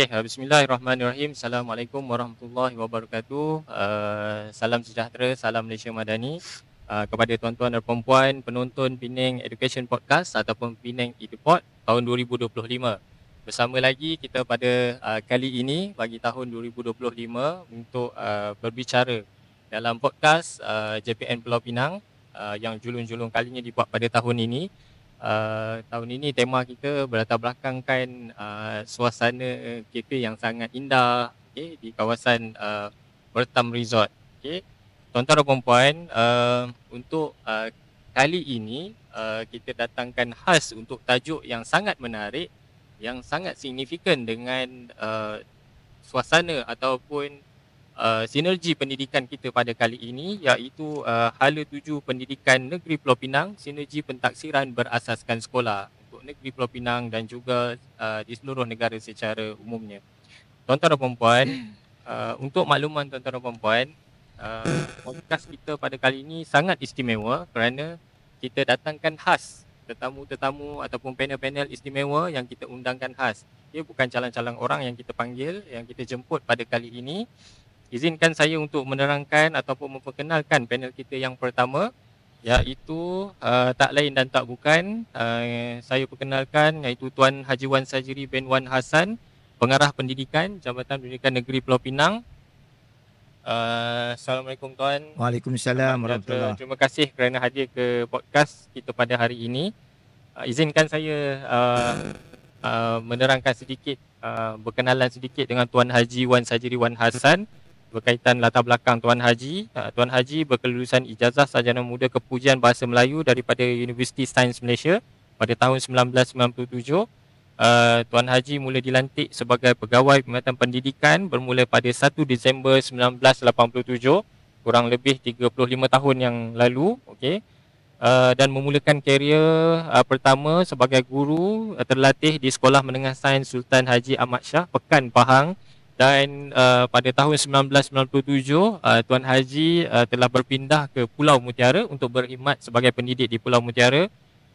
Bismillahirrahmanirrahim. Assalamualaikum warahmatullahi wabarakatuh. Salam sejahtera, salam Malaysia Madani. Kepada tuan-tuan dan puan-puan penonton Penang Education Podcast ataupun Penang EduPod tahun 2025. Bersama lagi kita pada kali ini bagi tahun 2025 untuk berbicara dalam podcast JPN Pulau Pinang yang julung-julung kalinya dibuat pada tahun ini. Tahun ini tema kita berlatar belakangkan suasana kafe yang sangat indah, di kawasan Bertam Resort. Tuan-tuan dan puan-puan, untuk kali ini kita datangkan khas untuk tajuk yang sangat menarik, yang sangat signifikan dengan suasana ataupun sinergi pendidikan kita pada kali ini, iaitu Hala 7 Pendidikan Negeri Pulau Pinang, sinergi pentaksiran berasaskan sekolah untuk Negeri Pulau Pinang dan juga di seluruh negara secara umumnya. Tuan-tuan dan puan-puan, untuk makluman tuan-tuan dan puan-puan, podcast kita pada kali ini sangat istimewa kerana kita datangkan khas tetamu-tetamu ataupun panel-panel istimewa yang kita undangkan khas. Dia bukan calon-calon orang yang kita panggil, yang kita jemput pada kali ini. Izinkan saya untuk menerangkan ataupun memperkenalkan panel kita yang pertama, iaitu tak lain dan tak bukan, saya perkenalkan iaitu Tuan Haji Wan Sajiri bin Wan Hassan, Pengarah Pendidikan Jabatan Pendidikan Negeri Pulau Pinang. Assalamualaikum Tuan. Waalaikumsalam warahmatullahi. Terima kasih kerana hadir ke podcast kita pada hari ini. Izinkan saya menerangkan sedikit, berkenalan sedikit dengan Tuan Haji Wan Sajiri Wan Hassan berkaitan latar belakang Tuan Haji. Tuan Haji berkelulusan ijazah sarjana muda kepujian bahasa Melayu daripada Universiti Sains Malaysia pada tahun 1997. Tuan Haji mula dilantik sebagai pegawai Perkhidmatan Pendidikan bermula pada 1 Disember 1987, kurang lebih 35 tahun yang lalu, dan memulakan karier pertama sebagai guru terlatih di Sekolah Menengah Sains Sultan Haji Ahmad Shah, Pekan, Pahang. Dan pada tahun 1997, Tuan Haji telah berpindah ke Pulau Mutiara untuk berkhidmat sebagai pendidik di Pulau Mutiara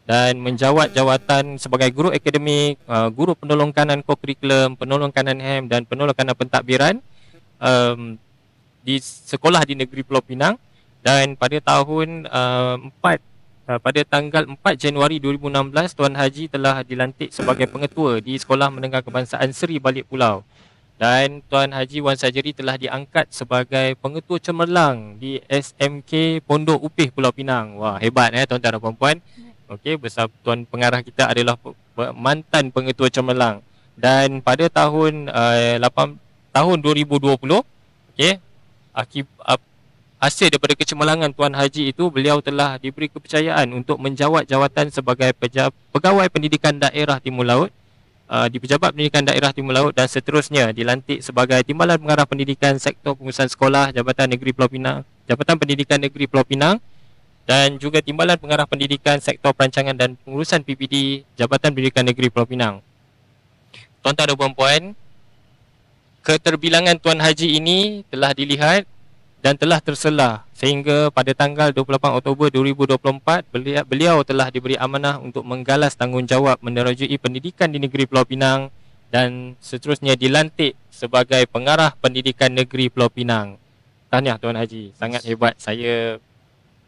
dan menjawat jawatan sebagai guru akademik, guru penolong kanan kokurikulum, penolong kanan HEM dan penolong kanan pentadbiran di sekolah di Negeri Pulau Pinang. Dan pada tahun pada tanggal 4 Januari 2016, Tuan Haji telah dilantik sebagai pengetua di Sekolah Menengah Kebangsaan Seri Balik Pulau. Dan Tuan Haji Wan Sajiri telah diangkat sebagai pengetua cemerlang di SMK Pondok Upih Pulau Pinang. Wah, hebat tuan-tuan dan puan-puan. Bersama Tuan Pengarah kita adalah mantan pengetua cemerlang. Dan pada tahun 2020, hasil daripada kecemerlangan Tuan Haji itu, beliau telah diberi kepercayaan untuk menjawat jawatan sebagai pegawai pendidikan daerah Timur Laut di Pejabat Pendidikan Daerah Timur Laut dan seterusnya dilantik sebagai Timbalan Pengarah Pendidikan Sektor Pengurusan Sekolah Jabatan Negeri Pulau Pinang, Jabatan Pendidikan Negeri Pulau Pinang, dan juga Timbalan Pengarah Pendidikan Sektor Perancangan dan Pengurusan PPD Jabatan Pendidikan Negeri Pulau Pinang. Tuan-tuan dan puan-puan, keterbilangan Tuan Haji ini telah dilihat dan telah terselah sehingga pada tanggal 28 Oktober 2024 beliau telah diberi amanah untuk menggalas tanggungjawab menerajui pendidikan di Negeri Pulau Pinang dan seterusnya dilantik sebagai Pengarah Pendidikan Negeri Pulau Pinang. Tahniah Tuan Haji, sangat hebat. Saya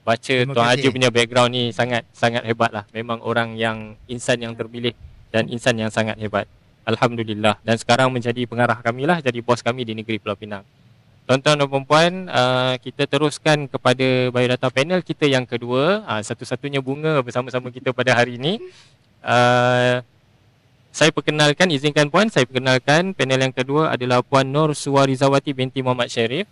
baca Tuan Haji punya background ni sangat hebat lah. Memang orang yang insan yang terpilih dan insan yang sangat hebat. Alhamdulillah. Dan sekarang menjadi pengarah kami lah, jadi bos kami di Negeri Pulau Pinang. Tuan-tuan dan puan-puan, kita teruskan kepada biodata panel kita yang kedua, satu-satunya bunga bersama-sama kita pada hari ini. Saya perkenalkan, izinkan puan, saya perkenalkan panel yang kedua adalah Puan Nur Suwarizawati binti Muhammad Sharif,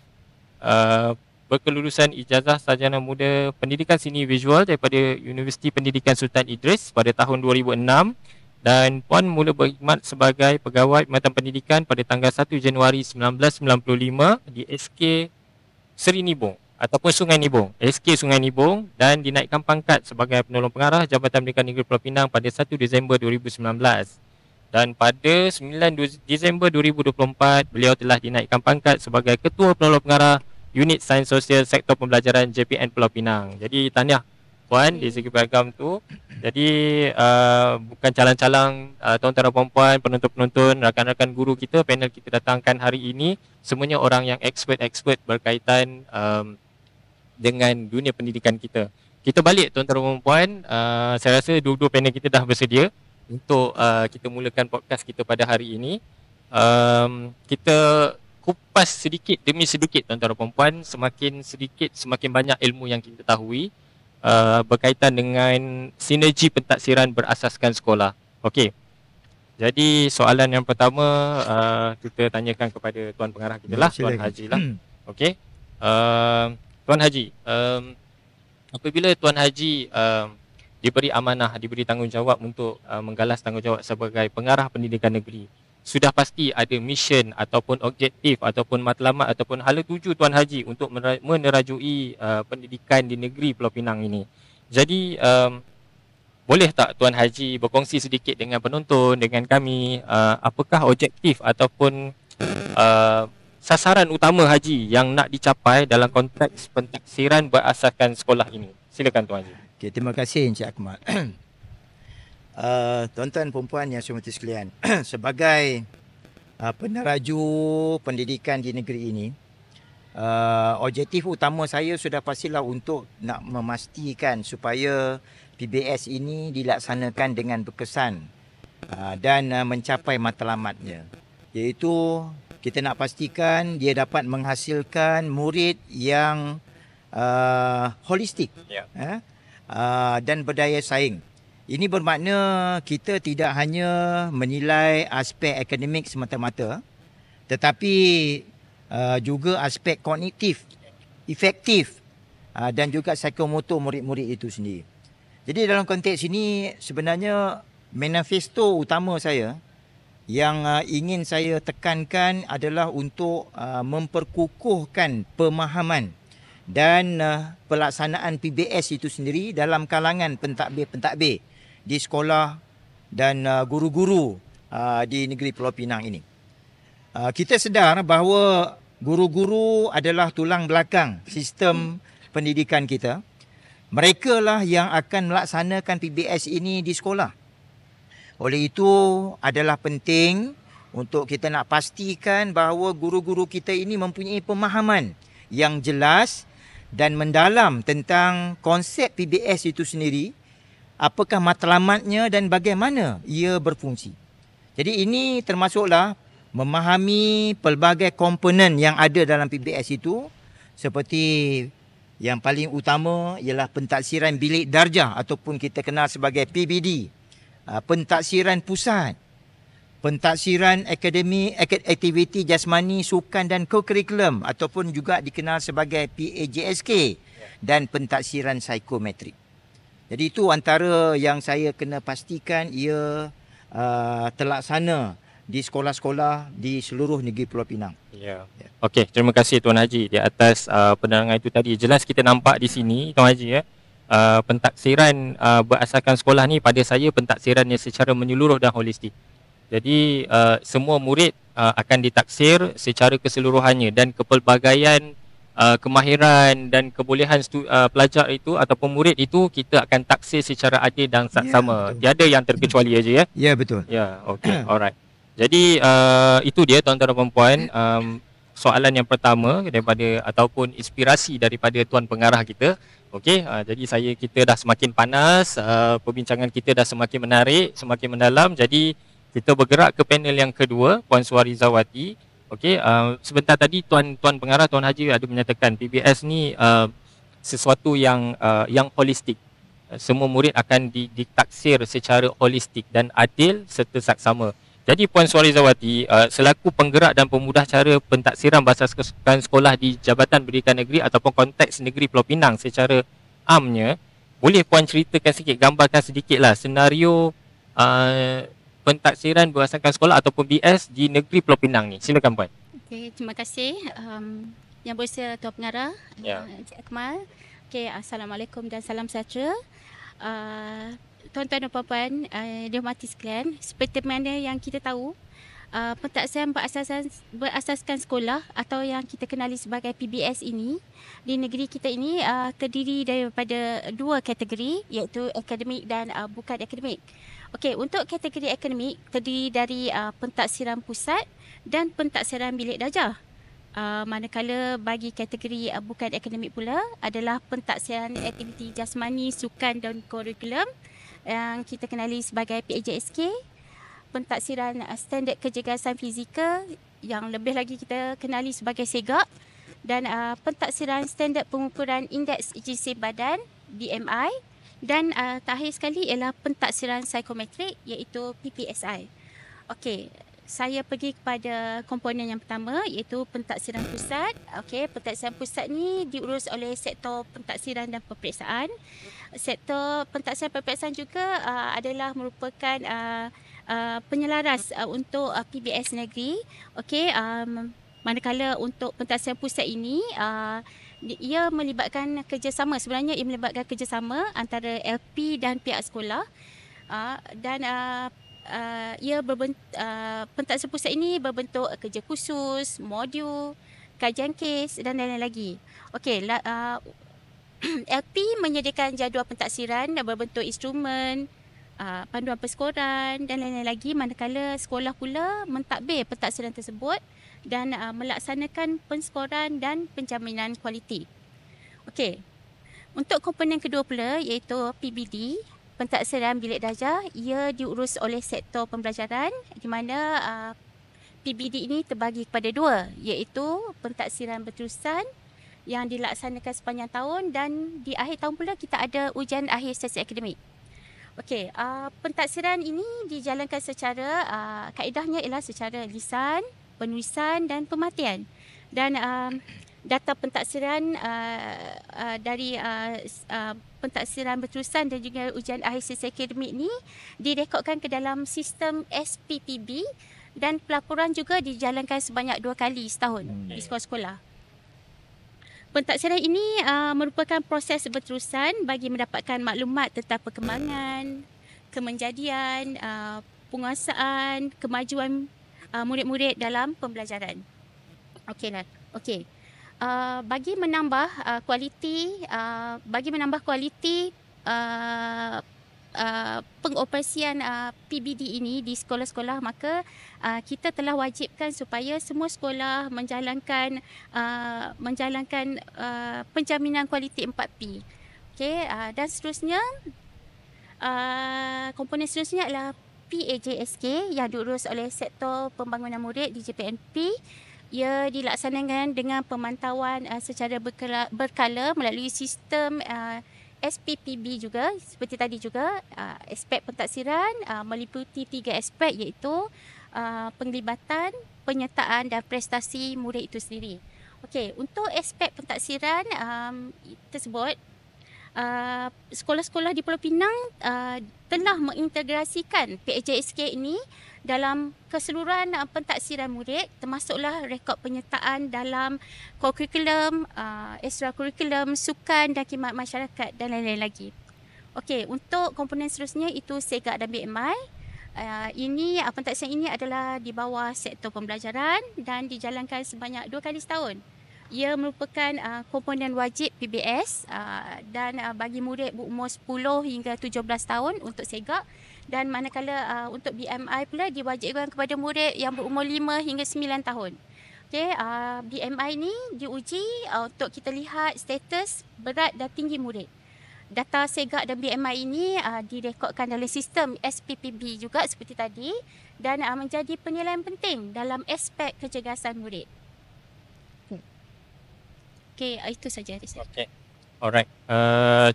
berkelulusan ijazah sarjana muda pendidikan seni visual daripada Universiti Pendidikan Sultan Idris pada tahun 2006. Dan puan mula berkhidmat sebagai pegawai Perkhidmatan Pendidikan pada tanggal 1 Januari 1995 di SK Seri Nibong ataupun Sungai Nibong, SK Sungai Nibong, dan dinaikkan pangkat sebagai penolong pengarah Jabatan Pendidikan Negeri Pulau Pinang pada 1 Disember 2019. Dan pada 9 Disember 2024, beliau telah dinaikkan pangkat sebagai Ketua Penolong Pengarah Unit Sains Sosial Sektor Pembelajaran JPN Pulau Pinang. Jadi tahniah Puan di segi piagam tu. Jadi bukan calang-calang tuan-tuan dan puan-puan, penonton-penonton, rakan-rakan guru kita, panel kita datangkan hari ini semuanya orang yang expert berkaitan dengan dunia pendidikan kita. Kita balik tuan-tuan dan puan-puan, saya rasa dua-dua panel kita dah bersedia untuk kita mulakan podcast kita pada hari ini. Kita kupas sedikit demi sedikit tuan-tuan dan puan-puan, semakin sedikit semakin banyak ilmu yang kita tahui berkaitan dengan sinergi pentaksiran berasaskan sekolah. Okey. Jadi soalan yang pertama kita tanyakan kepada tuan pengarah kita lah, Tuan Haji lah. Okey. Tuan Haji, apabila Tuan Haji diberi amanah, diberi tanggungjawab untuk menggalas tanggungjawab sebagai pengarah pendidikan negeri, sudah pasti ada mission ataupun objektif ataupun matlamat ataupun hala tuju Tuan Haji untuk menerajui pendidikan di negeri Pulau Pinang ini. Jadi boleh tak Tuan Haji berkongsi sedikit dengan penonton, dengan kami, apakah objektif ataupun sasaran utama Haji yang nak dicapai dalam konteks pentaksiran berasaskan sekolah ini? Silakan Tuan Haji. Okay, terima kasih Encik Akmal. Tuan-tuan perempuan yang saya hormati sekalian, sebagai peneraju pendidikan di negeri ini, objektif utama saya sudah pastilah untuk nak memastikan supaya PBS ini dilaksanakan dengan berkesan dan mencapai matlamatnya, iaitu kita nak pastikan dia dapat menghasilkan murid yang holistik dan berdaya saing. Ini bermakna kita tidak hanya menilai aspek akademik semata-mata, tetapi juga aspek kognitif, efektif dan juga psikomotor murid-murid itu sendiri. Jadi dalam konteks ini sebenarnya manifesto utama saya yang ingin saya tekankan adalah untuk memperkukuhkan pemahaman dan pelaksanaan PBS itu sendiri dalam kalangan pentadbir-pentadbir di sekolah dan guru-guru di negeri Pulau Pinang ini. Kita sedar bahawa guru-guru adalah tulang belakang sistem pendidikan kita. Mereka lah yang akan melaksanakan PBS ini di sekolah. Oleh itu adalah penting untuk kita nak pastikan bahawa guru-guru kita ini mempunyai pemahaman yang jelas dan mendalam tentang konsep PBS itu sendiri, apakah matlamatnya dan bagaimana ia berfungsi. Jadi ini termasuklah memahami pelbagai komponen yang ada dalam PBS itu, seperti yang paling utama ialah pentaksiran bilik darjah ataupun kita kenal sebagai PBD, pentaksiran pusat, pentaksiran aktiviti jasmani, sukan dan co-curriculum ataupun juga dikenal sebagai PAJSK, dan pentaksiran psikometrik. Jadi itu antara yang saya kena pastikan ia terlaksana di sekolah-sekolah di seluruh negeri Pulau Pinang. Ya. Okey, terima kasih Tuan Haji di atas penerangan itu tadi. Jelas kita nampak di sini Tuan Haji pentaksiran berasaskan sekolah ni pada saya pentaksirannya secara menyeluruh dan holistik. Jadi semua murid akan ditaksir secara keseluruhannya dan kepelbagaian kemahiran dan kebolehan pelajar itu ataupun murid itu kita akan taksir secara adil dan sama. Tiada yang terkecuali aja ya. Ya, betul. Ya, okey. Alright. Jadi itu dia tuan-tuan dan puan-puan, soalan yang pertama daripada ataupun inspirasi daripada tuan pengarah kita. Okey, jadi kita dah semakin panas, perbincangan kita dah semakin menarik, semakin mendalam. Jadi kita bergerak ke panel yang kedua, Puan Suarizawati. Okey, sebentar tadi tuan pengarah, Tuan Haji ada menyatakan PBS ni sesuatu yang holistik. Semua murid akan ditaksir secara holistik dan adil serta saksama. Jadi Puan Suarizawati selaku penggerak dan pemudah cara pentaksiran berasaskan sekolah di Jabatan Pendidikan Negeri ataupun konteks negeri Pulau Pinang secara amnya, boleh Puan ceritakan sikit, gambarkan sedikitlah senario pentaksiran berasaskan sekolah ataupun BS di negeri Pulau Pinang ni. Silakan Puan. Okey, terima kasih Yang Bersedia Tuan Pengarah, Encik Akmal. Okey, Assalamualaikum dan salam sejahtera. Tuan-tuan dan puan-puan dihormati sekalian, seperti mana yang kita tahu, Pentaksiran berasaskan sekolah atau yang kita kenali sebagai PBS ini di negeri kita ini terdiri daripada dua kategori, iaitu akademik dan bukan akademik. Okey, untuk kategori akademik terdiri dari pentaksiran pusat dan pentaksiran bilik darjah. Manakala bagi kategori bukan akademik pula adalah pentaksiran aktiviti jasmani, sukan dan kurikulum yang kita kenali sebagai PAJSK, pentaksiran standard kecergasan fizikal yang lebih lagi kita kenali sebagai SEGAK, dan pentaksiran standard pengukuran indeks gizi badan BMI, dan terakhir sekali ialah pentaksiran psikometrik iaitu PPSI. Okey, saya pergi kepada komponen yang pertama iaitu pentaksiran pusat. Okey, pentaksiran pusat ni diurus oleh sektor pentaksiran dan peperiksaan. Sektor pentaksiran peperiksaan juga adalah merupakan penyelaras untuk PBS negeri. Okey, manakala untuk pentaksiran pusat ini ia melibatkan kerjasama, sebenarnya ia melibatkan kerjasama antara LP dan pihak sekolah, dan pentaksiran pusat ini berbentuk kerja khusus, modul, kajian kes dan lain-lain lagi. Okey, LP menyediakan jadual pentaksiran berbentuk instrumen, panduan perskoran dan lain-lain lagi, manakala sekolah pula mentadbir pentaksiran tersebut dan melaksanakan penskoran dan penjaminan kualiti. Okey, untuk komponen kedua pula iaitu PBD, pentaksiran bilik darjah, ia diurus oleh sektor pembelajaran di mana PBD ini terbagi kepada dua, iaitu pentaksiran berterusan yang dilaksanakan sepanjang tahun dan di akhir tahun pula kita ada ujian akhir sesi akademik. Okey, pentaksiran ini dijalankan secara kaedahnya ialah secara lisan, penulisan dan pemerhatian. Dan data pentaksiran dari pentaksiran berterusan dan juga ujian akhir sesi akademik ini direkodkan ke dalam sistem SPPB dan pelaporan juga dijalankan sebanyak 2 kali setahun di sekolah-sekolah. Pentaksiran ini merupakan proses berterusan bagi mendapatkan maklumat tentang perkembangan, kemenjadian, penguasaan, kemajuan murid-murid dalam pembelajaran. Okeylah. Okey. Bagi menambah kualiti pengoperasian PBD ini di sekolah-sekolah, maka kita telah wajibkan supaya semua sekolah menjalankan penjaminan kualiti 4P. Okey, dan seterusnya komponen seterusnya adalah PAJSK yang diurus oleh sektor pembangunan murid di JPNP. Ia dilaksanakan dengan pemantauan secara berkala melalui sistem SPPB juga, seperti tadi juga. Aspek pentaksiran meliputi 3 aspek iaitu penglibatan, penyertaan dan prestasi murid itu sendiri. Okey, untuk aspek pentaksiran tersebut, sekolah-sekolah di Pulau Pinang telah mengintegrasikan PAJSK ini dalam keseluruhan pentaksiran murid, termasuklah rekod penyertaan dalam kurikulum, ekstrakurikulum, sukan dan khidmat masyarakat dan lain-lain lagi. Okey, untuk komponen seterusnya itu SEGAK dan BMI. Ini pentaksiran ini adalah di bawah sektor pembelajaran dan dijalankan sebanyak 2 kali setahun. Ia merupakan komponen wajib PBS dan bagi murid berumur 10 hingga 17 tahun untuk SEGAK, dan manakala untuk BMI pula diwajibkan kepada murid yang berumur 5 hingga 9 tahun. Okey, BMI ni diuji untuk kita lihat status berat dan tinggi murid. Data SEGAK dan BMI ini direkodkan dalam sistem SPPB juga seperti tadi dan menjadi penilaian penting dalam aspek kecergasan murid. Okey, itu saja. Okey. Alright.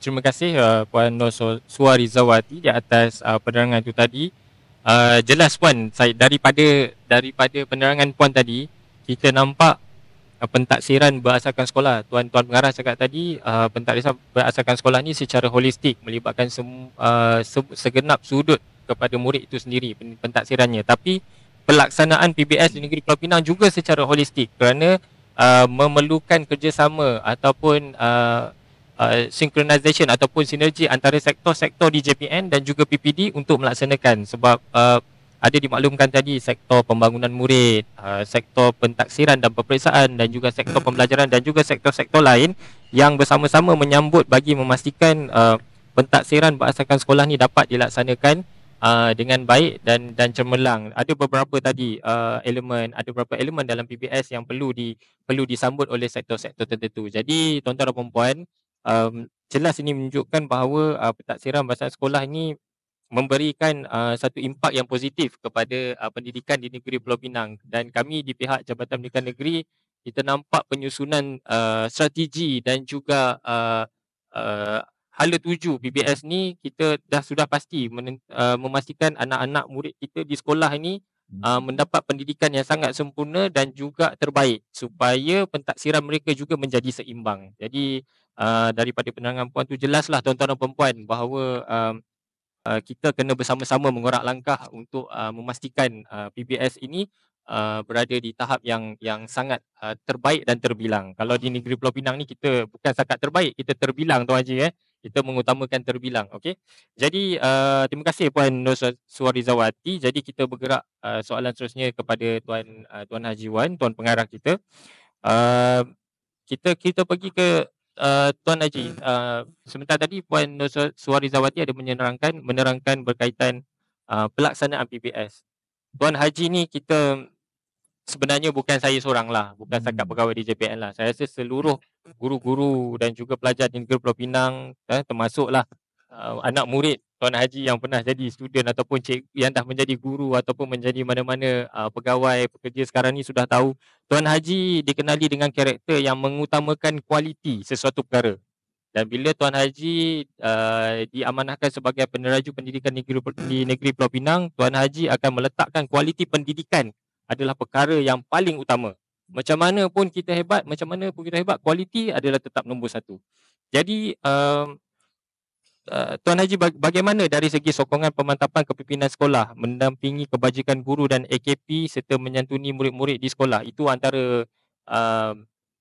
Terima kasih Puan Nur Suarizawati di atas penerangan itu tadi. Jelas Puan, daripada penerangan Puan tadi, kita nampak pentaksiran berasaskan sekolah. Tuan-tuan pengarah cakap tadi, pentaksiran berasaskan sekolah ni secara holistik, melibatkan segenap sudut kepada murid itu sendiri pentaksirannya. Tapi pelaksanaan PBS di negeri Pulau Pinang juga secara holistik kerana memerlukan kerjasama ataupun synchronization ataupun sinergi antara sektor-sektor di JPN dan juga PPD untuk melaksanakan, sebab ada dimaklumkan tadi sektor pembangunan murid, sektor pentaksiran dan peperiksaan dan juga sektor pembelajaran dan juga sektor-sektor lain yang bersama-sama menyambut bagi memastikan pentaksiran berasaskan sekolah ni dapat dilaksanakan dengan baik dan cemerlang. Ada beberapa tadi ada beberapa elemen dalam PBS yang perlu disambut oleh sektor-sektor tertentu. Jadi tuan-tuan dan puan-puan, jelas ini menunjukkan bahawa pentaksiran berasaskan sekolah ini memberikan satu impak yang positif kepada pendidikan di negeri Pulau Pinang, dan kami di pihak Jabatan Pendidikan Negeri kita nampak penyusunan strategi dan juga hala tuju PBS ni. Kita sudah pasti memastikan anak-anak murid kita di sekolah ini mendapat pendidikan yang sangat sempurna dan juga terbaik supaya pentaksiran mereka juga menjadi seimbang. Jadi daripada penerangan puan tu jelaslah tuan-tuan dan puan-puan bahawa kita kena bersama-sama mengorak langkah untuk memastikan PBS ini berada di tahap yang sangat terbaik dan terbilang. Kalau di negeri Pulau Pinang ni kita bukan setakat terbaik, kita terbilang Tuan Haji. Kita mengutamakan terbilang. Okey. Jadi terima kasih Puan Nur Suarizawati. Jadi kita bergerak soalan seterusnya kepada Tuan Haji Wan, Tuan Pengarah kita. Kita pergi ke Tuan Haji. Sebentar tadi Puan Nur Suarizawati ada menerangkan berkaitan pelaksanaan PBS. Tuan Haji ni kita sebenarnya bukan saya seorang lah, bukan setakat pegawai di JPN lah. Saya rasa seluruh guru-guru dan juga pelajar di negeri Pulau Pinang, termasuklah anak murid Tuan Haji yang pernah jadi student ataupun yang dah menjadi guru ataupun menjadi mana-mana pegawai pekerja sekarang ni sudah tahu Tuan Haji dikenali dengan karakter yang mengutamakan kualiti sesuatu perkara. Dan bila Tuan Haji diamanahkan sebagai peneraju pendidikan di negeri Pulau Pinang, Tuan Haji akan meletakkan kualiti pendidikan adalah perkara yang paling utama. Macam mana pun kita hebat, kualiti adalah tetap nombor satu. Jadi Tuan Haji bagaimana dari segi sokongan pemantapan kepimpinan sekolah, mendampingi kebajikan guru dan AKP serta menyantuni murid-murid di sekolah? Itu antara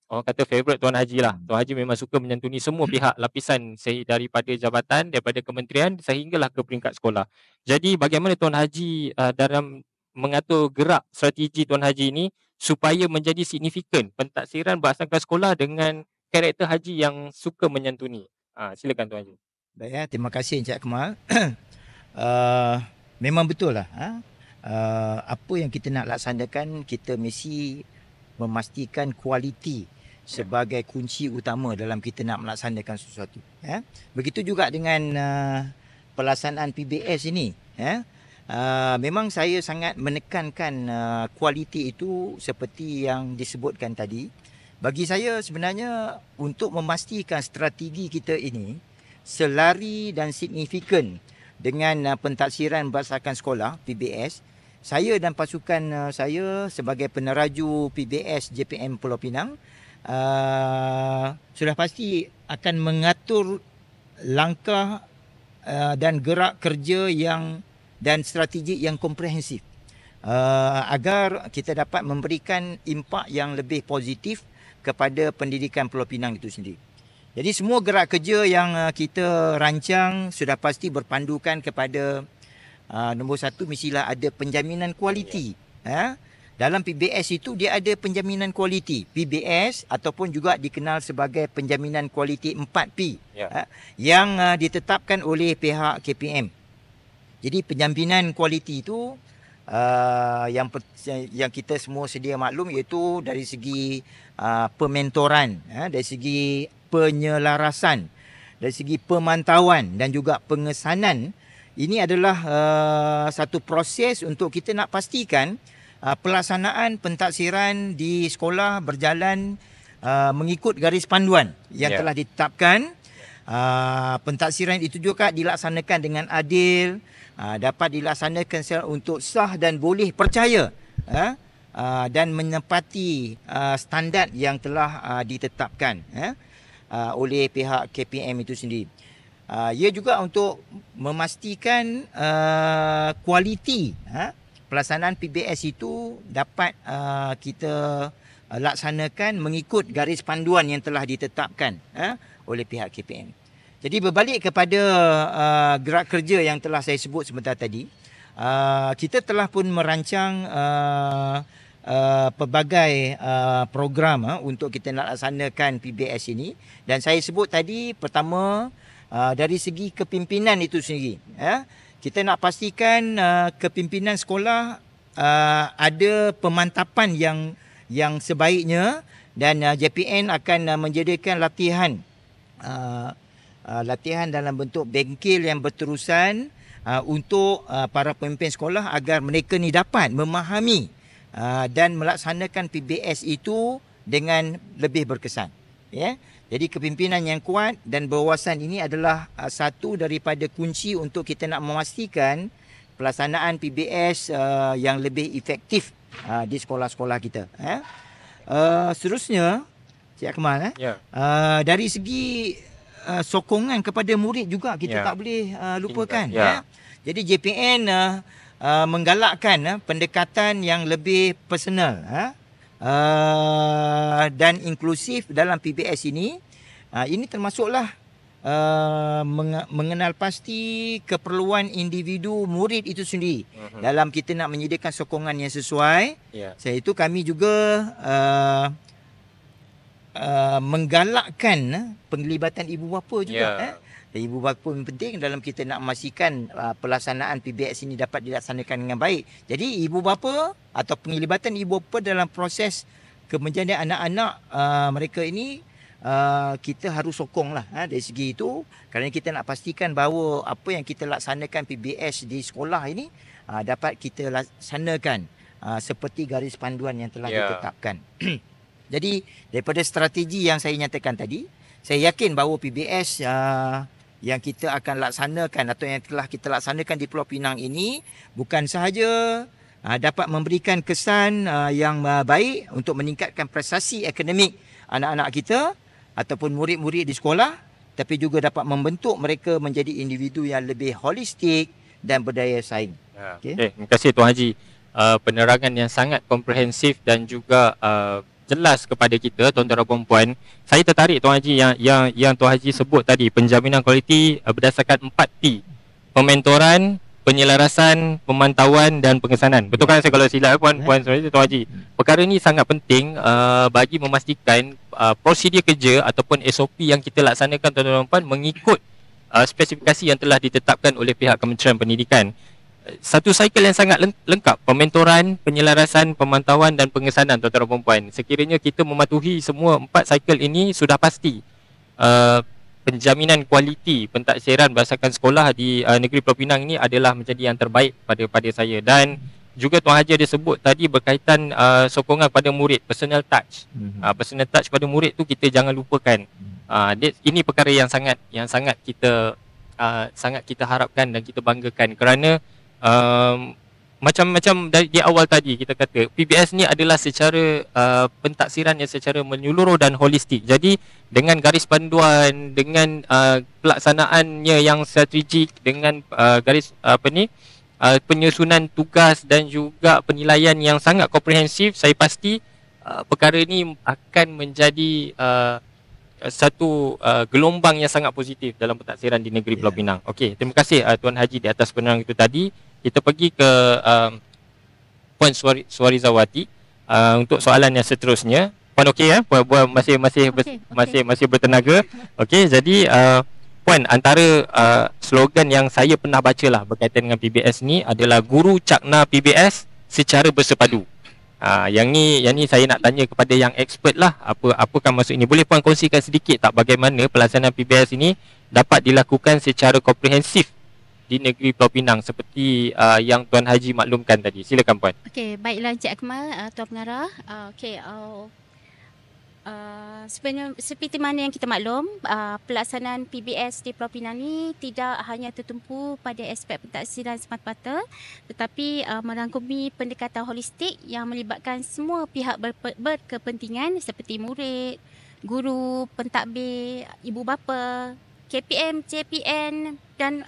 orang kata favourite Tuan Haji lah. Tuan Haji memang suka menyantuni semua pihak lapisan daripada jabatan, daripada kementerian sehinggalah ke peringkat sekolah. Jadi bagaimana Tuan Haji dalam mengatur gerak strategi Tuan Haji ini supaya menjadi signifikan pentaksiran berasaskan sekolah dengan karakter Haji yang suka menyantuni? Silakan Tuan Haji. Baik ya, terima kasih Encik Akmal. Memang betul lah. Apa yang kita nak laksanakan, kita mesti memastikan kualiti sebagai kunci utama dalam kita nak melaksanakan sesuatu. Begitu juga dengan pelaksanaan PBS ini. Memang saya sangat menekankan kualiti itu seperti yang disebutkan tadi. Bagi saya sebenarnya untuk memastikan strategi kita ini selari dan signifikan dengan pentaksiran berasaskan sekolah PBS, saya dan pasukan saya sebagai peneraju PBS JPM Pulau Pinang sudah pasti akan mengatur langkah dan gerak kerja dan strategi yang komprehensif agar kita dapat memberikan impak yang lebih positif kepada pendidikan Pulau Pinang itu sendiri. Jadi semua gerak kerja yang kita rancang sudah pasti berpandukan kepada nombor satu, mestilah ada penjaminan kualiti. Dalam PBS itu dia ada penjaminan kualiti. PBS ataupun juga dikenal sebagai penjaminan kualiti 4P yang ditetapkan oleh pihak KPM. Jadi penjaminan kualiti itu yang kita semua sedia maklum, iaitu dari segi pementoran, dari segi penyelarasan, dari segi pemantauan dan juga pengesanan. Ini adalah satu proses untuk kita nak pastikan pelaksanaan pentaksiran di sekolah berjalan mengikut garis panduan yang telah ditetapkan. Pentaksiran itu juga dilaksanakan dengan adil, dapat dilaksanakan untuk sah dan boleh percaya, dan menepati standard yang telah ditetapkan oleh pihak KPM itu sendiri. Ia juga untuk memastikan kualiti pelaksanaan PBS itu dapat kita laksanakan mengikut garis panduan yang telah ditetapkan oleh pihak KPM. Jadi berbalik kepada gerak kerja yang telah saya sebut sebentar tadi, kita telah pun merancang pelbagai program untuk kita nak laksanakan PBS ini. Dan saya sebut tadi, pertama dari segi kepimpinan itu sendiri, kita nak pastikan kepimpinan sekolah ada pemantapan yang sebaiknya, dan JPN akan menjadikan latihan dalam bentuk bengkel yang berterusan untuk para pemimpin sekolah agar mereka ni dapat memahami dan melaksanakan PBS itu dengan lebih berkesan. Ya. Jadi kepimpinan yang kuat dan berwawasan ini adalah satu daripada kunci untuk kita nak memastikan pelaksanaan PBS yang lebih efektif di sekolah-sekolah kita. Seterusnya, Cik Akmal, dari segi sokongan kepada murid juga kita tak boleh lupakan. Jadi JPN menggalakkan pendekatan yang lebih personal dan inklusif dalam PBS ini. Ini termasuklah mengenal pasti keperluan individu murid itu sendiri dalam kita nak menyediakan sokongan yang sesuai. Selain itu kami juga menggalakkan penglibatan ibu bapa juga. Ibu bapa yang penting dalam kita nak memastikan pelaksanaan PBS ini dapat dilaksanakan dengan baik. Jadi ibu bapa atau penglibatan ibu bapa dalam proses kemenjadian anak-anak mereka ini kita harus sokonglah dari segi itu, kerana kita nak pastikan bahawa apa yang kita laksanakan PBS di sekolah ini dapat kita laksanakan seperti garis panduan yang telah ditetapkan. Jadi daripada strategi yang saya nyatakan tadi, saya yakin bahawa PBS yang kita akan laksanakan atau yang telah kita laksanakan di Pulau Pinang ini bukan sahaja dapat memberikan kesan yang baik untuk meningkatkan prestasi akademik anak-anak kita ataupun murid-murid di sekolah, tapi juga dapat membentuk mereka menjadi individu yang lebih holistik dan berdaya saing. Terima kasih Tuan Haji. Penerangan yang sangat komprehensif dan juga jelas kepada kita, tuan-tuan dan puan-puan. Saya tertarik Tuan Haji yang Tuan Haji sebut tadi, penjaminan kualiti berdasarkan 4P. Pementoran, penyelarasan, pemantauan dan pengesanan. Betul kan saya kalau silap puan Tuan Haji? Perkara ini sangat penting bagi memastikan prosedur kerja ataupun SOP yang kita laksanakan tuan-tuan dan puan mengikut spesifikasi yang telah ditetapkan oleh pihak Kementerian Pendidikan. Satu cycle yang sangat lengkap, pementoran, penyelarasan, pemantauan dan pengesanan tuan-tuan dan puan-puan. Sekiranya kita mematuhi semua 4 cycle ini, sudah pasti penjaminan kualiti pentaksiran berdasarkan sekolah di negeri Pulau Pinang ini adalah menjadi yang terbaik pada saya. Dan juga Tuan Haji ada sebut tadi berkaitan sokongan pada murid, personal touch. Personal touch pada murid tu kita jangan lupakan. Ini perkara yang sangat kita harapkan dan kita banggakan, kerana macam di awal tadi kita kata PBS ni adalah secara pentaksiran yang secara menyeluruh dan holistik. Jadi dengan garis panduan, dengan pelaksanaannya yang strategik, dengan garis penyusunan tugas dan juga penilaian yang sangat komprehensif, saya pasti perkara ini akan menjadi satu gelombang yang sangat positif dalam pentaksiran di negeri Pulau Pinang. Okey, terima kasih Tuan Haji di atas penerangan itu tadi. Kita pergi ke Puan Suarizawati untuk soalan yang seterusnya. Puan okey Puan masih bertenaga. Okey, jadi Puan, antara slogan yang saya pernah baca lah berkaitan dengan PBS ni adalah guru cakna PBS secara bersepadu. Yang ni saya nak tanya kepada yang expert lah, apakah maksud ini. Boleh Puan kongsikan sedikit tak bagaimana pelaksanaan PBS ini dapat dilakukan secara komprehensif di negeri Pulau Pinang seperti yang Tuan Haji maklumkan tadi. Silakan Puan. Okey, baiklah Encik Akmal, Tuan Pengarah. Seperti mana yang kita maklum, pelaksanaan PBS di Pulau Pinang ni tidak hanya tertumpu pada aspek pentaksiran semata-mata, tetapi merangkumi pendekatan holistik yang melibatkan semua pihak berkepentingan seperti murid, guru, pentadbir, ibu bapa, KPM, JPN dan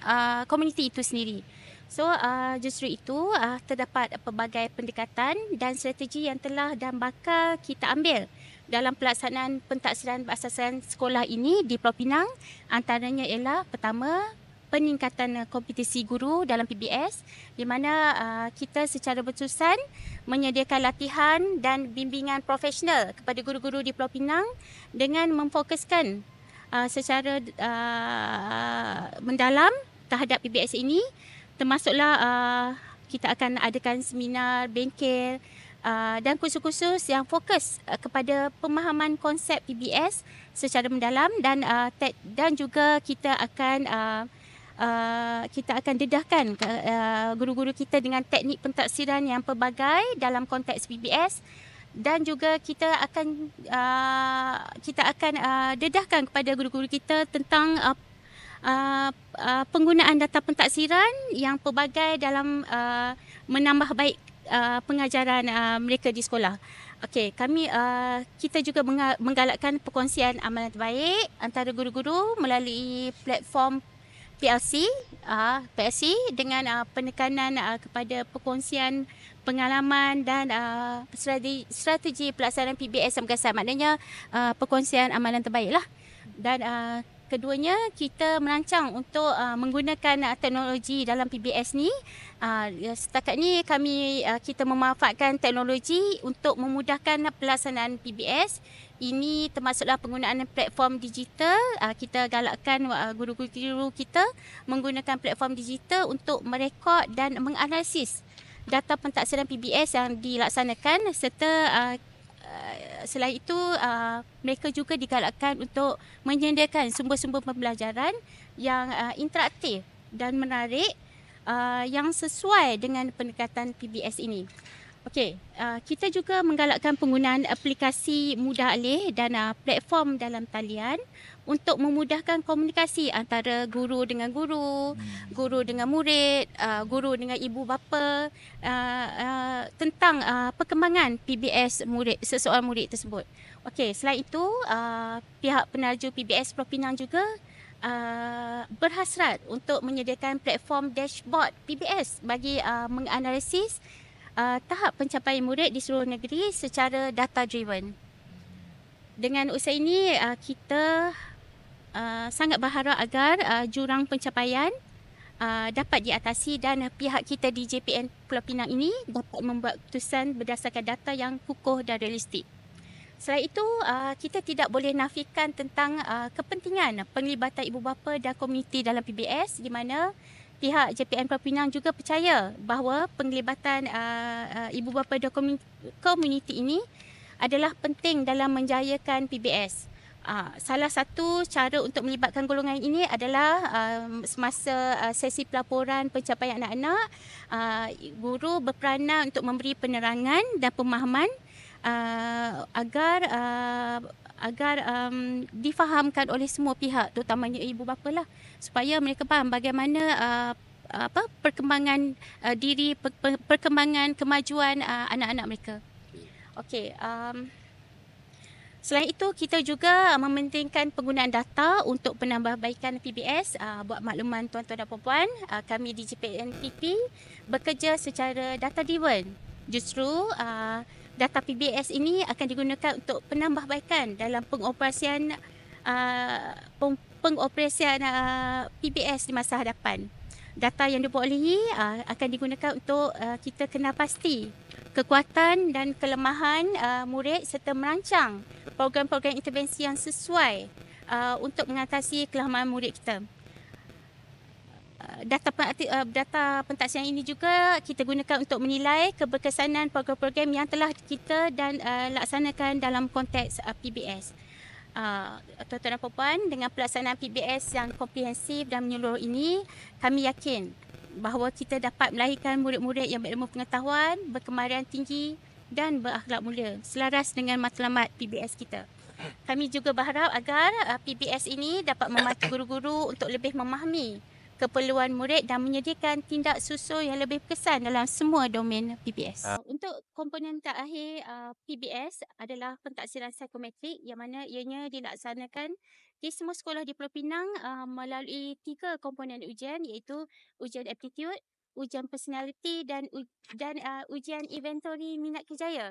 komuniti itu sendiri. So justru itu terdapat pelbagai pendekatan dan strategi yang telah dan bakal kita ambil dalam pelaksanaan pentaksiran berasaskan sekolah ini di Pulau Pinang. Antaranya ialah pertama, peningkatan kompetisi guru dalam PBS, di mana kita secara berterusan menyediakan latihan dan bimbingan profesional kepada guru-guru di Pulau Pinang dengan memfokuskan secara mendalam terhadap PBS ini, termasuklah kita akan adakan seminar, bengkel dan kursus-kursus yang fokus kepada pemahaman konsep PBS secara mendalam, dan juga kita akan dedahkan guru-guru kita dengan teknik pentaksiran yang pelbagai dalam konteks PBS, dan juga kita akan dedahkan kepada guru-guru kita tentang penggunaan data pentaksiran yang pelbagai dalam menambah baik pengajaran mereka di sekolah. Okey, kita juga menggalakkan perkongsian amalan terbaik antara guru-guru melalui platform PLC dengan penekanan kepada perkongsian pengalaman dan strategi pelaksanaan PBS yang berkesan. Maknanya perkongsian amalan terbaik lah. Dan keduanya, kita merancang untuk menggunakan teknologi dalam PBS ni. Setakat ni kita memanfaatkan teknologi untuk memudahkan pelaksanaan PBS. Ini termasuklah penggunaan platform digital. Kita galakkan guru-guru kita menggunakan platform digital untuk merekod dan menganalisis data pentaksiran PBS yang dilaksanakan, serta selain itu mereka juga digalakkan untuk menyediakan sumber-sumber pembelajaran yang interaktif dan menarik yang sesuai dengan pendekatan PBS ini. Okey, kita juga menggalakkan penggunaan aplikasi mudah alih dan platform dalam talian untuk memudahkan komunikasi antara guru dengan guru, guru dengan murid, guru dengan ibu bapa tentang perkembangan PBS seseorang murid tersebut. Okey, selain itu pihak peneraju PBS Pulau Pinang juga berhasrat untuk menyediakan platform dashboard PBS bagi menganalisis tahap pencapaian murid di seluruh negeri secara data driven. Dengan usaha ini kita sangat berharap agar jurang pencapaian dapat diatasi dan pihak kita di JPN Pulau Pinang ini dapat membuat keputusan berdasarkan data yang kukuh dan realistik. Selain itu, kita tidak boleh nafikan tentang kepentingan penglibatan ibu bapa dan komuniti dalam PBS, di mana pihak JPN Pulau Pinang juga percaya bahawa penglibatan ibu bapa dan komuniti ini adalah penting dalam menjayakan PBS. Salah satu cara untuk melibatkan golongan ini adalah semasa sesi pelaporan pencapaian anak-anak, guru berperanan untuk memberi penerangan dan pemahaman agar difahamkan oleh semua pihak, terutamanya ibu bapa lah, supaya mereka faham bagaimana perkembangan perkembangan kemajuan anak-anak mereka. Okey, selain itu kita juga mementingkan penggunaan data untuk penambahbaikan PBS. Buat makluman tuan-tuan dan puan-puan, kami di JPN PP bekerja secara data driven. Justru data PBS ini akan digunakan untuk penambahbaikan dalam pengoperasian PBS di masa hadapan. Data yang diperolehi akan digunakan untuk kita kenal pasti kekuatan dan kelemahan murid serta merancang program-program intervensi yang sesuai untuk mengatasi kelemahan murid kita. Data pentaksiran ini juga kita gunakan untuk menilai keberkesanan program-program yang telah kita laksanakan dalam konteks PBS. Tuan-tuan dan puan-puan, dengan pelaksanaan PBS yang komprehensif dan menyeluruh ini, kami yakin bahawa kita dapat melahirkan murid-murid yang berilmu pengetahuan, berkemahiran tinggi dan berakhlak mulia, selaras dengan matlamat PBS kita. Kami juga berharap agar PBS ini dapat membantu guru-guru untuk lebih memahami keperluan murid dan menyediakan tindak susul yang lebih berkesan dalam semua domen PBS. Untuk komponen terakhir PBS adalah pentaksiran psikometrik, yang mana ianya dilaksanakan di semua sekolah di Pulau Pinang melalui 3 komponen ujian, iaitu ujian aptitude, ujian personality dan ujian inventory minat kerjaya.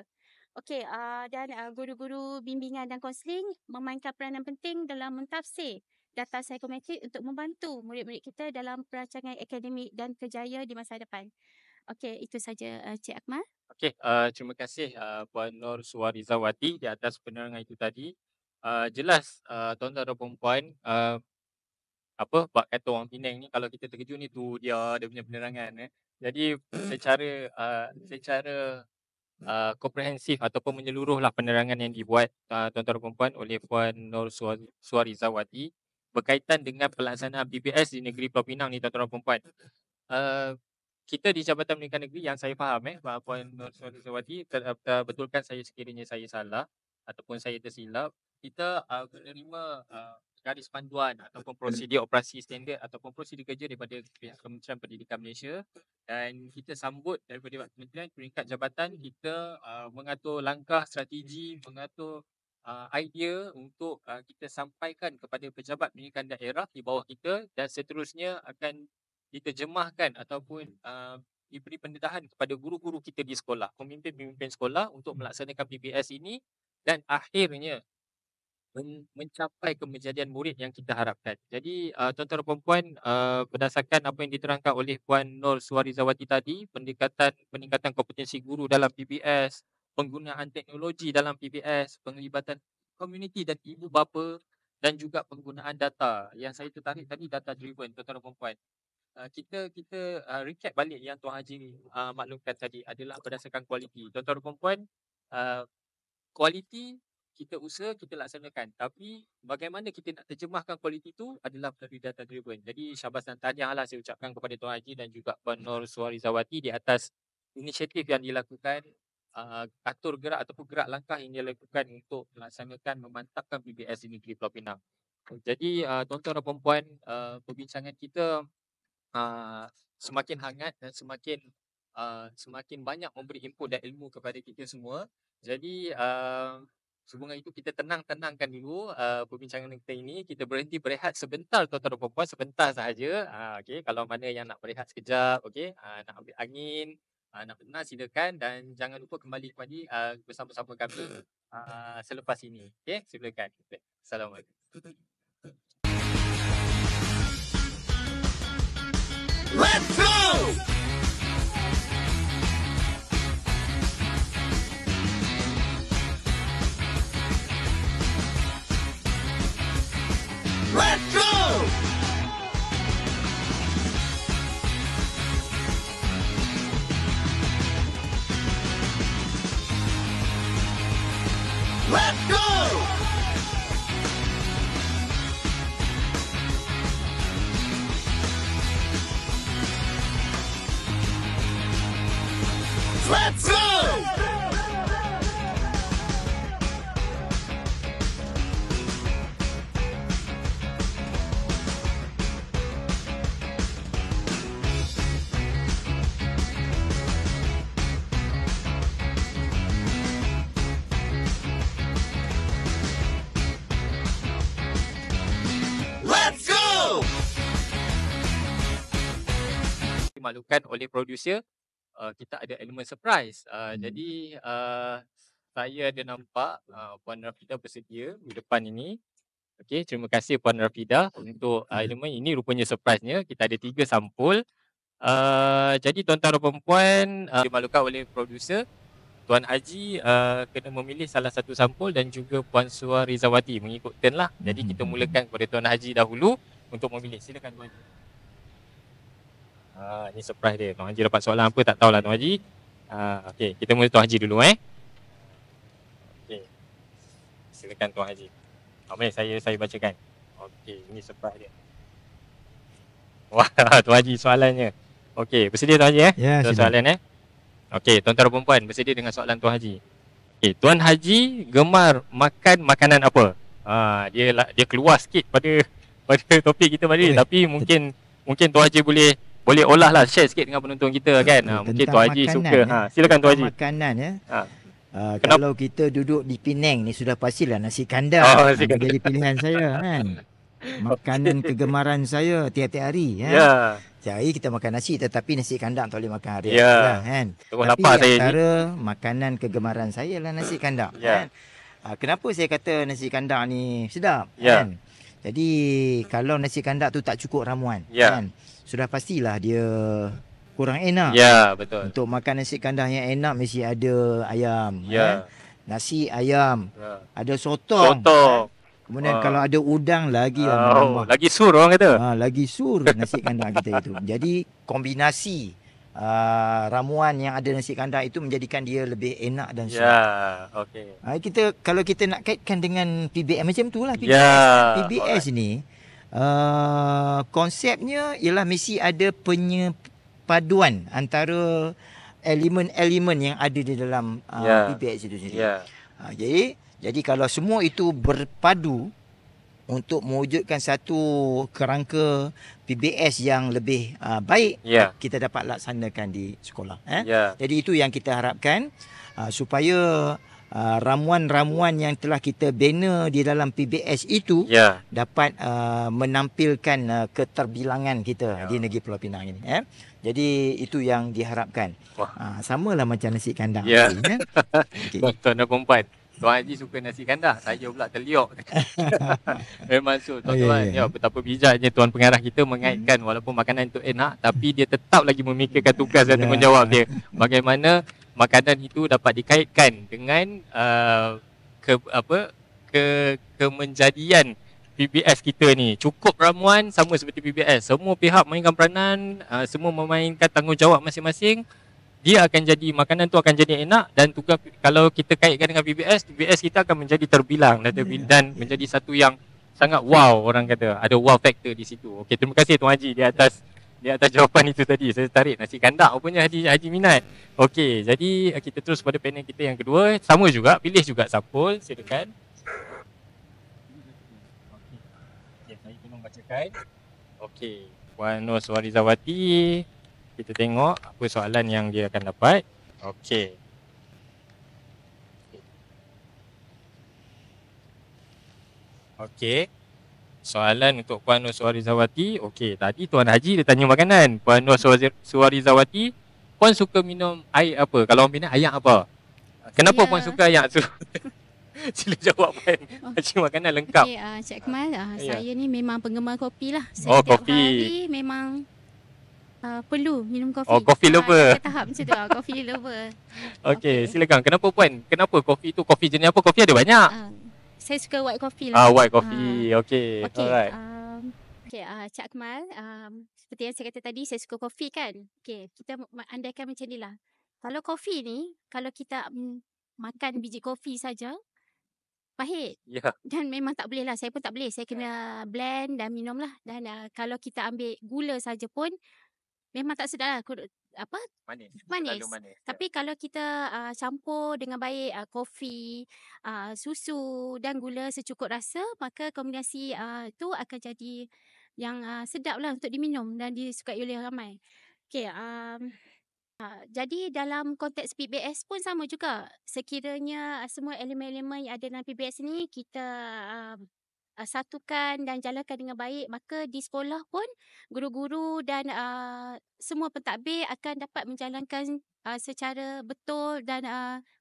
Okey, dan guru-guru bimbingan dan kaunseling memainkan peranan penting dalam mentafsir data psikometrik untuk membantu murid-murid kita dalam perancangan akademik dan kerjaya di masa depan. Okey, itu saja Cik Akmal. Okey, terima kasih Puan Nur Suarizawati di atas penerangan itu tadi. Jelas tuan-tuan dan puan-puan, bab kata orang Penang ni kalau kita terkejut ni tu dia punya penerangan. Jadi secara komprehensif ataupun menyeluruhlah penerangan yang dibuat tuan-tuan dan puan-puan oleh Puan Nur Suarizawati berkaitan dengan pelaksanaan PBS di negeri Pulau Pinang ni tuan-tuan dan puan-puan. Kita di Jabatan Pendidikan Negeri yang saya faham Puan Nur Suarizawati, betulkan saya sekiranya saya salah ataupun saya tersilap, kita menerima garis panduan ataupun prosedur operasi standard ataupun prosedur kerja daripada pihak Kementerian Pendidikan Malaysia, dan kita sambut daripada kementerian peringkat jabatan kita mengatur langkah strategi, mengatur idea untuk kita sampaikan kepada pejabat pendidikan daerah di bawah kita, dan seterusnya akan diterjemahkan ataupun diberi pendedahan kepada guru-guru kita di sekolah, pemimpin-pemimpin sekolah untuk melaksanakan PBS ini, dan akhirnya mencapai kejadian murid yang kita harapkan. Jadi tuan-tuan dan puan-puan, berdasarkan apa yang diterangkan oleh Puan Nur Suarizawati tadi, peningkatan kompetensi guru dalam PBS, penggunaan teknologi dalam PBS, penglibatan komuniti dan ibu bapa, dan juga penggunaan data. Yang saya tertarik tadi data driven tuan-tuan dan puan-puan. Kita recap balik yang Tuan Haji maklumkan tadi adalah berdasarkan kualiti. Tuan-tuan dan puan-puan, kualiti kita usaha, kita laksanakan. Tapi bagaimana kita nak terjemahkan kualiti itu adalah melalui data driven. Jadi syabas dan tahniahlah saya ucapkan kepada Tuan Haji dan juga Puan Nur Suarizawati di atas inisiatif yang dilakukan, atur gerak ataupun gerak langkah yang dilakukan untuk melaksanakan memantapkan PBS di negeri Pulau Pinang. Jadi tuan-tuan dan puan-puan, perbincangan kita semakin hangat dan semakin banyak memberi input dan ilmu kepada kita semua. Jadi sehubungan itu kita tenangkan dulu perbincangan kita ini. Kita berhenti berehat sebentar tuan-tuan dan puan-puan, sebentar sahaja. Okey, kalau mana yang nak berehat sekejap, okey, nak ambil angin, nak berenang silakan, dan jangan lupa kembali bersama-sama kami selepas ini. Okey, silakan. Assalamualaikum. Let's go! Let's go! Let's go! Let's go! Let's go! Dimaklumkan oleh producer, kita ada elemen surprise. Jadi saya ada nampak Puan Rafidah bersedia di depan ini. Okey, terima kasih Puan Rafidah untuk elemen ini. Rupanya surprise-nya kita ada 3 sampul. Jadi tuan-tuan dan puan-puan, dimaklumkan oleh producer, Tuan Haji kena memilih salah satu sampul dan juga Puan Suarizawati mengikut turn lah. Jadi kita mulakan kepada Tuan Haji dahulu untuk memilih. Silakan Tuan Haji. Ini surprise dia. Tuan Haji dapat soalan apa tak tahulah Tuan Haji. Okey, kita mula Tuan Haji dulu Okey. Silakan Tuan Haji. Baik, saya bacakan. Okey, ini surprise dia. Wah, Tuan Haji soalannya. Okey, bersedia Tuan Haji Ya, soalan Okey, tuan-tuan dan puan-puan, bersedia dengan soalan Tuan Haji. Okey, Tuan Haji gemar makan makanan apa? Dia keluar sikit pada topik kita tadi, tapi mungkin Tuan Haji boleh olah lah, share sikit dengan penonton kita kan. Mungkin Tuan Haji suka. Silakan Tuan Haji. Makanan kalau kita duduk di Penang ni sudah pastilah nasi kandar. Nasi kandar. Jadi pilihan saya kan. Makanan kegemaran saya tiap-tiap hari Jadi kita makan nasi, tetapi nasi kandar tak boleh makan hari kan. Terus Tapi lapar saya antara makanan kegemaran saya lah nasi kandar kan. Kenapa saya kata nasi kandar ni sedap kan? Jadi kalau nasi kandak tu tak cukup ramuan, Ya. kan, sudah pastilah dia kurang enak. Ya, betul. Untuk makan nasi kandak yang enak mesti ada ayam, Ya. nasi ayam, Ya. ada sotong. Sotong. Kemudian Ah. kalau ada udang lagi lah Oh, menambah. lagi sur orang kata. Lagi sur nasi kandak kita itu. Jadi kombinasi ramuan yang ada nasi kandak itu menjadikan dia lebih enak dan sedap. Ya, okey. Kalau kita nak kaitkan dengan PBS macam tu lah PBS. Ya. PBS ni konsepnya ialah mesti ada penyepaduan antara elemen-elemen yang ada di dalam Ya. PBS itu sendiri. Ya. Jadi kalau semua itu berpadu untuk mewujudkan satu kerangka PBS yang lebih baik, Ya. kita dapat laksanakan di sekolah. Ya. Jadi itu yang kita harapkan supaya ramuan-ramuan yang telah kita bina di dalam PBS itu Ya. dapat menampilkan keterbilangan kita Ya. di negeri Pulau Pinang ini. Jadi itu yang diharapkan. Wah. Samalah macam nasi kandang. Ya. Tadi, Okey. Tuan dan perempuan, Tuan Haji suka nasi kandak, saya pula terliok. Memang so, tuan-tuan, Ya. betapa bijaknya tuan pengarah kita mengaitkan walaupun makanan itu enak, tapi dia tetap lagi memikirkan tugas dan Ya. tanggungjawab dia. Bagaimana makanan itu dapat dikaitkan dengan kemenjadian PBS kita ni. Cukup ramuan sama seperti PBS. Semua pihak mainkan peranan, semua memainkan tanggungjawab masing-masing. Dia akan jadi, makanan tu akan jadi enak, dan tugas kalau kita kaitkan dengan PBS kita akan menjadi terbilang dan menjadi satu yang sangat wow, orang kata. Ada wow factor di situ. Okey, terima kasih Tuan Haji di atas jawapan itu tadi. Saya tarik nasi kandak rupanya Haji minat. Okey, jadi kita terus pada panel kita yang kedua. Sama juga, pilih juga sampul, silakan. Okey, saya tolong bacakan. Okey, Puan Nur Suarizawati, kita tengok apa soalan yang dia akan dapat. Okey. Okey. Soalan untuk Puan Nur Suarizawati. Okey, tadi Tuan Haji dia tanya makanan. Puan Nur Suarizawati, puan suka minum air apa? Kalau orang Penang, ayak apa? Kenapa Saya- puan suka ayak tu? Sila jawab Puan. Haji makanan lengkap. Okey, Cik Akmal, Ya. saya ni memang penggemar kopi lah. Oh, Setiap kopi. hari memang perlu minum kopi. Oh, coffee lover. Ada tahap macam tu, coffee lover. Okey, Okey. silakan. Kenapa puan? Kenapa kopi tu kopi jenis apa? Kopi ada banyak. Saya suka white coffee lah. White coffee. Okey. Okey, Alright. Cik Akmal, seperti yang saya kata tadi, saya suka kopi kan. Okey, kita andaikan macam ni lah. Kalau kopi ni, kalau kita makan biji kopi saja, pahit. Ya. Dan memang tak boleh lah. Saya pun tak boleh. Saya kena blend dan minum lah. Dan kalau kita ambil gula saja pun, memang tak sedap lah. Manis. Manis. Terlalu manis. Tapi kalau kita campur dengan baik kopi, susu dan gula secukup rasa, maka kombinasi itu akan jadi yang sedap lah untuk diminum dan disukai oleh ramai. Okey, jadi dalam konteks PBS pun sama juga. Sekiranya semua elemen-elemen yang ada dalam PBS ni kita satukan dan jalankan dengan baik, maka di sekolah pun guru-guru dan semua pentadbir akan dapat menjalankan secara betul dan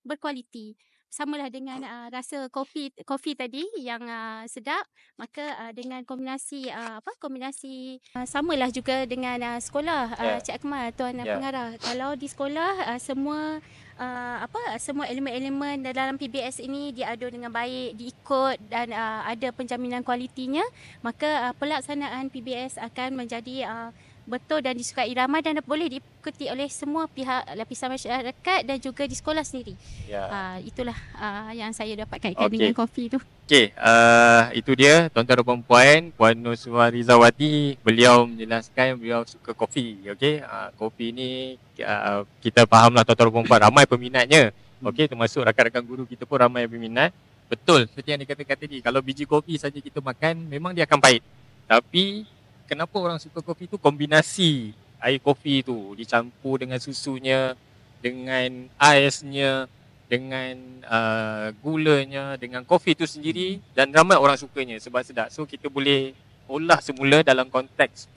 berkualiti. Samalah dengan rasa kopi tadi yang sedap, maka dengan kombinasi samalah juga dengan sekolah, Cik Akmal, Tuan Pengarah. Kalau di sekolah semua semua elemen-elemen dalam PBS ini diadu dengan baik, diikut dan ada penjaminan kualitinya, maka pelaksanaan PBS akan menjadi betul dan disukai ramai dan boleh diikuti oleh semua pihak lapisan masyarakat dan juga di sekolah sendiri. Ya. Itulah yang saya dapat kaitkan dengan kopi tu. Okey, itu dia tuan-tuan dan puan-puan, Puan Nur Suarizawati, beliau menjelaskan beliau suka kopi. Okey, kopi ni kita fahamlah tuan-tuan dan puan-puan, ramai peminatnya. Okey, termasuk rakan-rakan guru kita pun ramai peminat. Betul, seperti yang dikatakan tadi, kalau biji kopi saja kita makan memang dia akan pahit. Tapi kenapa orang suka kopi tu, kombinasi air kopi tu dicampur dengan susunya, dengan aisnya, dengan gulanya, dengan kopi tu sendiri, dan ramai orang sukanya sebab sedap. So kita boleh olah semula dalam konteks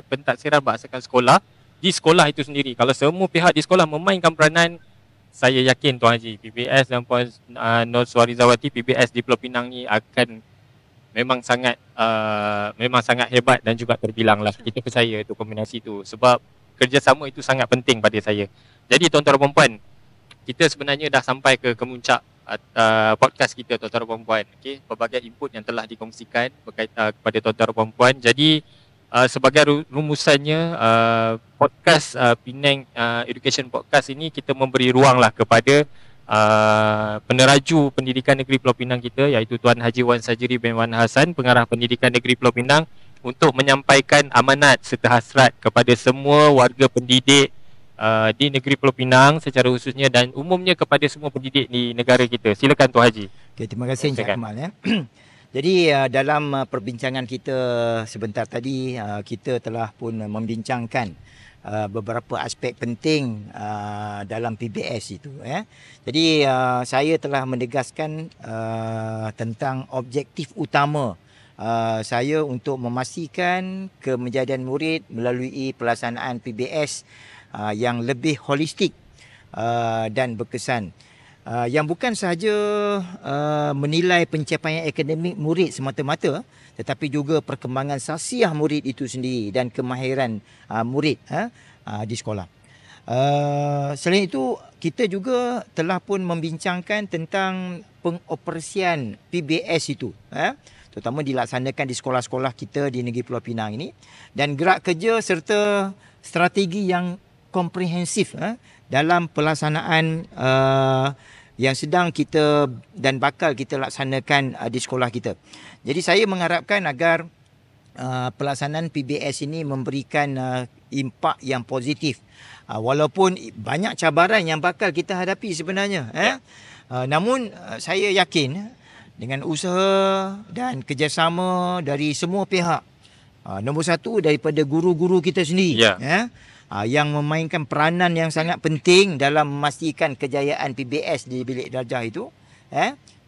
pentaksiran berasakan sekolah, di sekolah itu sendiri. Kalau semua pihak di sekolah memainkan peranan, saya yakin Tuan Haji, PBS dan Puan Nur Suarizawati, PBS di Pulau Pinang ni akan memang sangat hebat dan juga terbilang lah. Kita percaya tu kombinasi tu sebab kerjasama itu sangat penting pada saya. Jadi tuan-tuan dan puan-puan, kita sebenarnya dah sampai ke kemuncak podcast kita tuan-tuan dan puan-puan. Okey, pelbagai input yang telah dikongsikan berkaitan kepada tuan-tuan dan puan-puan. Jadi sebagai rumusannya podcast Penang Education Podcast ini kita memberi ruang lah kepada peneraju pendidikan negeri Pulau Pinang kita, iaitu Tuan Haji Wan Sajiri bin Wan Hassan, pengarah pendidikan negeri Pulau Pinang, untuk menyampaikan amanat serta hasrat kepada semua warga pendidik di negeri Pulau Pinang secara khususnya dan umumnya kepada semua pendidik di negara kita. Silakan Tuan Haji. Okay, terima kasih Encik Kamal ya. Jadi dalam perbincangan kita sebentar tadi, kita telah pun membincangkan beberapa aspek penting dalam PBS itu ya. Jadi saya telah menegaskan tentang objektif utama saya untuk memastikan kemejadian murid melalui pelaksanaan PBS yang lebih holistik dan berkesan. Yang bukan sahaja menilai pencapaian akademik murid semata-mata, tetapi juga perkembangan sasiah murid itu sendiri dan kemahiran murid di sekolah. Selain itu, kita juga telah pun membincangkan tentang pengoperasian PBS itu, terutama dilaksanakan di sekolah-sekolah kita di negeri Pulau Pinang ini, dan gerak kerja serta strategi yang komprehensif dalam pelaksanaan yang sedang kita dan bakal kita laksanakan di sekolah kita. Jadi saya mengharapkan agar pelaksanaan PBS ini memberikan impak yang positif. Walaupun banyak cabaran yang bakal kita hadapi sebenarnya. Namun saya yakin dengan usaha dan kerjasama dari semua pihak. Nombor satu daripada guru-guru kita sendiri. Yang memainkan peranan yang sangat penting dalam memastikan kejayaan PBS di bilik darjah itu,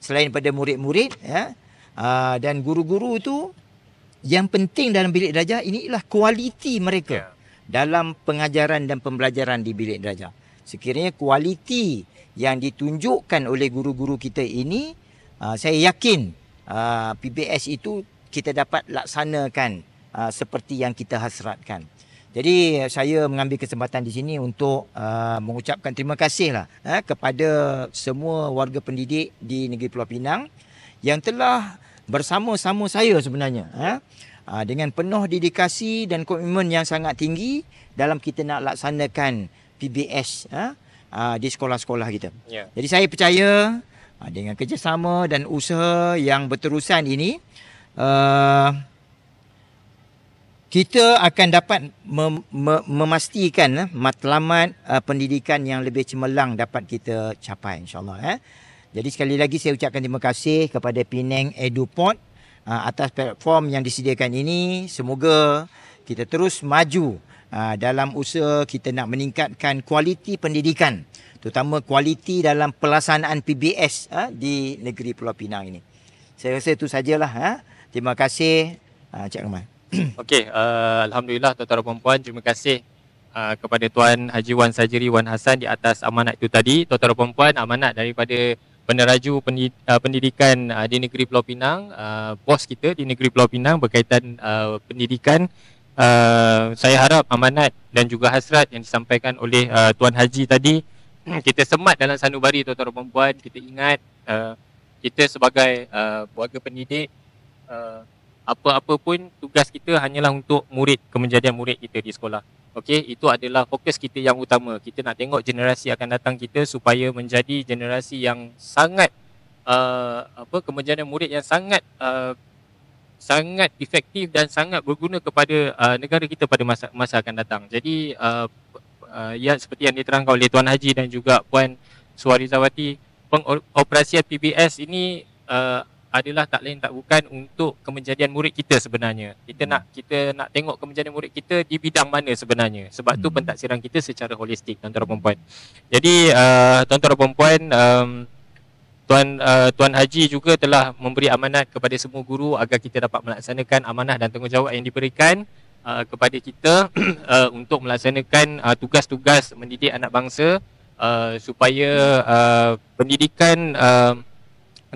selain pada murid-murid dan guru-guru itu, yang penting dalam bilik darjah ini ialah kualiti mereka dalam pengajaran dan pembelajaran di bilik darjah. Sekiranya kualiti yang ditunjukkan oleh guru-guru kita ini, saya yakin PBS itu kita dapat laksanakan seperti yang kita hasratkan. Jadi saya mengambil kesempatan di sini untuk mengucapkan terima kasih kepada semua warga pendidik di negeri Pulau Pinang yang telah bersama-sama saya sebenarnya dengan penuh dedikasi dan komitmen yang sangat tinggi dalam kita nak laksanakan PBS di sekolah-sekolah kita. Jadi saya percaya dengan kerjasama dan usaha yang berterusan ini, kita akan dapat memastikan matlamat pendidikan yang lebih cemerlang dapat kita capai, insyaAllah. Jadi sekali lagi saya ucapkan terima kasih kepada Penang EduPod atas platform yang disediakan ini. Semoga kita terus maju dalam usaha kita nak meningkatkan kualiti pendidikan, terutama kualiti dalam pelaksanaan PBS di negeri Pulau Pinang ini. Saya rasa itu sajalah. Terima kasih Cik Kamal. Okey, alhamdulillah tuan-tuan dan puan-puan, terima kasih kepada Tuan Haji Wan Sajiri Wan Hassan di atas amanat itu tadi. Tuan-tuan dan puan-puan, amanat daripada peneraju pendidikan di negeri Pulau Pinang, bos kita di negeri Pulau Pinang berkaitan pendidikan. Saya harap amanat dan juga hasrat yang disampaikan oleh Tuan Haji tadi kita semat dalam sanubari tuan-tuan dan puan-puan. Kita ingat kita sebagai warga pendidik, apa-apa pun tugas kita hanyalah untuk murid, kemejadian murid kita di sekolah. Okey, itu adalah fokus kita yang utama. Kita nak tengok generasi akan datang kita supaya menjadi generasi yang sangat kemejadian murid yang sangat sangat efektif dan sangat berguna kepada negara kita pada masa akan datang. Jadi ya, seperti yang diterangkan oleh Tuan Haji dan juga Puan Suarizawati, pengoperasian PBS ini adalah tak lain tak bukan untuk kemejadian murid kita sebenarnya. Kita nak tengok kemejadian murid kita di bidang mana sebenarnya. Sebab tu pentaksiran kita secara holistik, tuan-tuan dan puan-puan. Jadi tuan-tuan dan puan-puan, Tuan Haji juga telah memberi amanat kepada semua guru agar kita dapat melaksanakan amanah dan tanggungjawab yang diberikan kepada kita untuk melaksanakan tugas-tugas mendidik anak bangsa supaya pendidikan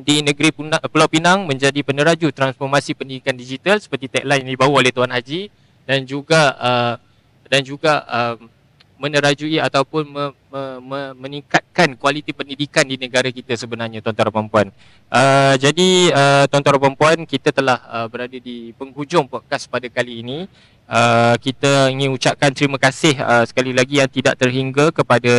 di negeri Pulau Pinang menjadi peneraju transformasi pendidikan digital seperti tagline yang dibawa oleh Tuan Haji, dan juga menerajui ataupun meningkatkan kualiti pendidikan di negara kita sebenarnya, tuan-tuan dan puan-puan. Jadi tuan-tuan dan puan-puan, kita telah berada di penghujung podcast pada kali ini. Kita ingin ucapkan terima kasih sekali lagi yang tidak terhingga kepada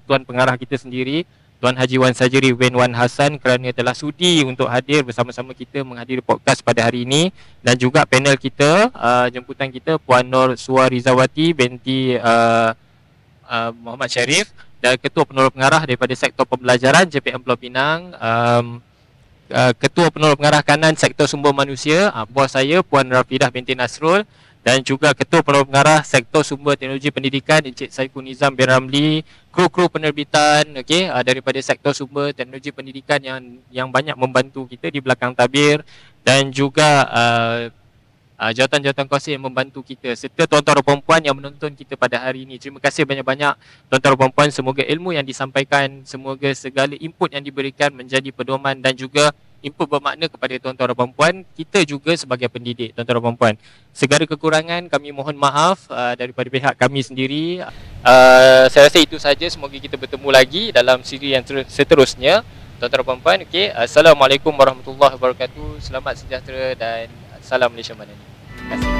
Tuan Pengarah kita sendiri, Tuan Haji Wan Sajari Wen Wan Hassan, kerana telah sudi untuk hadir bersama-sama kita menghadiri podcast pada hari ini, dan juga panel kita, jemputan kita Puan Nur Suarizawati binti Muhammad Sharif, dan Ketua Penolong Pengarah daripada Sektor Pembelajaran JPM Pulau Pinang, Ketua Penolong Pengarah Kanan Sektor Sumber Manusia bos saya Puan Rafidah binti Nasrul, dan juga Ketua Penolong Pengarah Sektor Sumber Teknologi Pendidikan Encik Saiful Nizam bin Ramli, kru-kru penerbitan daripada Sektor Sumber Teknologi Pendidikan yang banyak membantu kita di belakang tabir, dan juga jawatan-jawatan kuasa yang membantu kita, serta tuan-tuan dan puan-puan yang menonton kita pada hari ini. Terima kasih banyak-banyak tuan-tuan dan puan-puan. Semoga ilmu yang disampaikan, semoga segala input yang diberikan menjadi pedoman dan juga input bermakna kepada tuan-tuan dan puan-puan. Kita juga sebagai pendidik, tuan-tuan dan puan-puan. Segala kekurangan kami mohon maaf daripada pihak kami sendiri. Saya rasa itu saja. Semoga kita bertemu lagi dalam siri yang seterusnya, tuan-tuan dan puan-puan. Assalamualaikum warahmatullahi wabarakatuh. Selamat sejahtera dan salam Malaysia Madani. Terima kasih.